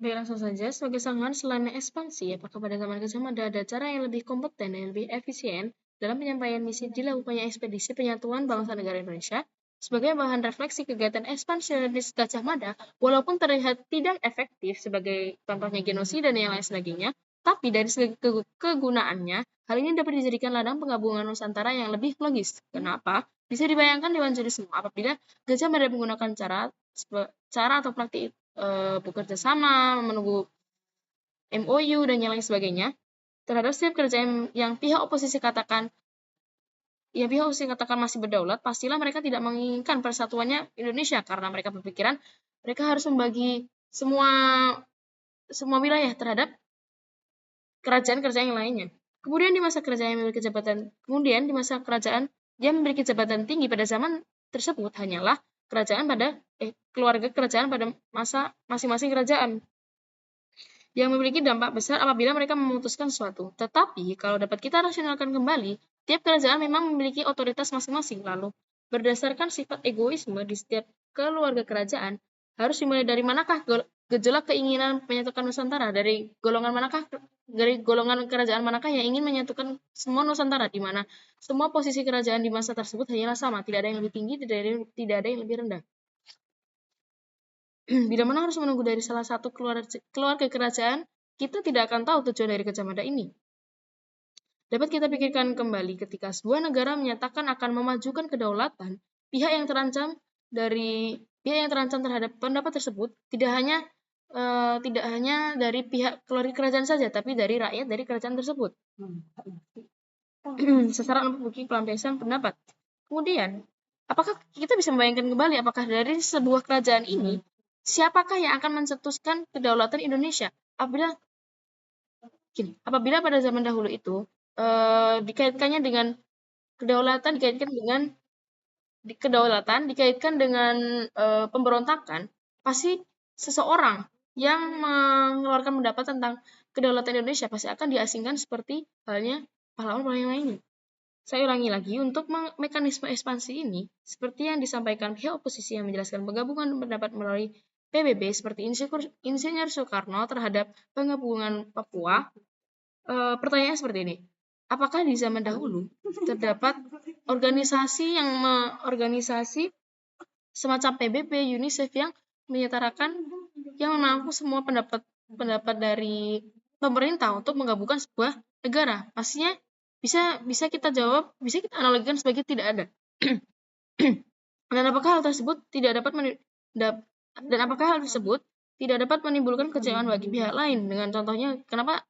Baik, langsung saja. Sebagai sanggahan selain ekspansi, apakah pada zaman Gajah Mada ada cara yang lebih kompeten dan lebih efisien dalam penyampaian misi dilakukannya ekspedisi penyatuan bangsa negara Indonesia? Sebagai bahan refleksi kegiatan ekspansionis Gajah Mada, walaupun terlihat tidak efektif sebagai contohnya genosida dan yang lain sebagainya, tapi dari segi kegunaannya, hal ini dapat dijadikan ladang penggabungan Nusantara yang lebih logis. Kenapa? Bisa dibayangkan Dewan Juri semua apabila Gajah Mada menggunakan cara atau praktik bekerja sama, menunggu MOU dan yang lain sebagainya terhadap setiap kerjaan yang pihak oposisi katakan masih berdaulat, pastilah mereka tidak menginginkan persatuannya Indonesia karena mereka berpikiran mereka harus membagi semua wilayah terhadap kerajaan-kerajaan yang lainnya. Kemudian di masa kerajaan yang memiliki jabatan tinggi pada zaman tersebut hanyalah keluarga kerajaan pada masa masing-masing kerajaan yang memiliki dampak besar apabila mereka memutuskan sesuatu. Tetapi kalau dapat kita rasionalkan kembali, tiap kerajaan memang memiliki otoritas masing-masing. Lalu berdasarkan sifat egoisme di setiap keluarga kerajaan, harus dimulai dari manakah gejolak keinginan menyatukan Nusantara? Dari golongan kerajaan manakah yang ingin menyatukan semua Nusantara, di mana semua posisi kerajaan di masa tersebut hanyalah sama, tidak ada yang lebih tinggi, tidak ada yang lebih rendah. Bila mana harus menunggu dari salah satu keluarga kerajaan, kita tidak akan tahu tujuan dari Gajah Mada ini. Dapat kita pikirkan kembali ketika sebuah negara menyatakan akan memajukan kedaulatan, pihak yang terancam terhadap pendapat tersebut tidak hanya dari pihak keluarga kerajaan saja, tapi dari rakyat dari kerajaan tersebut. Sasaran bukti pelampiasan pendapat. Kemudian, apakah kita bisa membayangkan kembali apakah dari sebuah kerajaan ini siapakah yang akan mencetuskan kedaulatan Indonesia? Apabila pada zaman dahulu itu dikaitkannya dengan kedaulatan, dikaitkan dengan pemberontakan, pasti seseorang yang mengeluarkan pendapat tentang kedaulatan Indonesia pasti akan diasingkan seperti halnya pahlawan-pahlawan lainnya. Saya ulangi lagi, untuk mekanisme ekspansi ini, seperti yang disampaikan pihak oposisi yang menjelaskan penggabungan pendapat melalui PBB seperti Insinyur Soekarno terhadap penggabungan Papua, pertanyaan seperti ini. Apakah di zaman dahulu terdapat organisasi semacam PBB, UNICEF yang menyetarakan, yang menampung semua pendapat dari pemerintah untuk menggabungkan sebuah negara? Pastinya bisa kita jawab, bisa kita analogikan sebagai tidak ada. Dan apakah hal tersebut tidak dapat menimbulkan kecewaan bagi pihak lain? Dengan contohnya, kenapa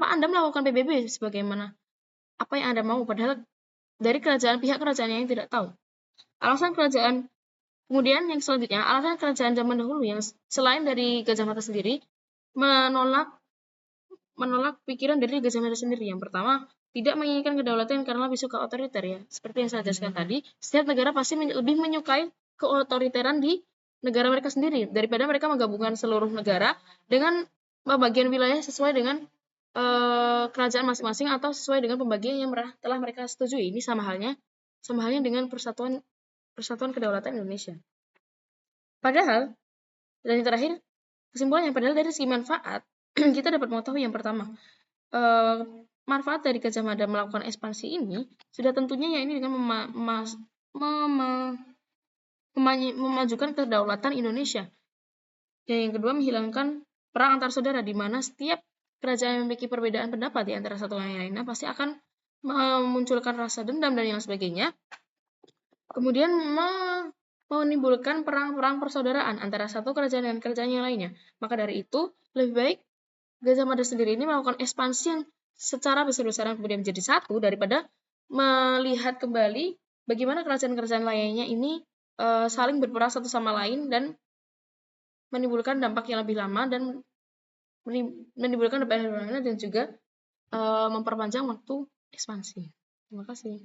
Anda melakukan PBB sebagaimana apa yang Anda mau, padahal dari pihak kerajaan yang tidak tahu. Kemudian yang selanjutnya, alasan kerajaan zaman dahulu yang selain dari Gajah Mada sendiri menolak pikiran dari Gajah Mada sendiri. Yang pertama, tidak menginginkan kedaulatan karena lebih suka otoriter, ya. Seperti yang saya jelaskan tadi, setiap negara pasti lebih menyukai keotoriteran di negara mereka sendiri daripada mereka menggabungkan seluruh negara dengan pembagian wilayah sesuai dengan kerajaan masing-masing atau sesuai dengan pembagian yang telah mereka setujui. Ini sama halnya dengan persatuan kedaulatan Indonesia. Padahal, dan yang terakhir, kesimpulannya, padahal dari segi manfaat kita dapat mengetahui yang pertama, manfaat dari Gajah Mada melakukan ekspansi ini sudah tentunya ya ini dengan memajukan kedaulatan Indonesia. Dan yang kedua, menghilangkan perang antar saudara, di mana setiap kerajaan yang memiliki perbedaan pendapat di antara satu yang lainnya pasti akan memunculkan rasa dendam dan yang sebagainya. Kemudian menimbulkan perang-perang persaudaraan antara satu kerajaan dan kerajaan yang lainnya. Maka dari itu, lebih baik Gajah Mada sendiri ini melakukan ekspansi yang secara besar-besaran kemudian menjadi satu daripada melihat kembali bagaimana kerajaan-kerajaan lainnya ini saling berperang satu sama lain dan menimbulkan dampak yang lebih lama dan menimbulkan dampak yang lebih lama dan juga memperpanjang waktu ekspansi. Terima kasih.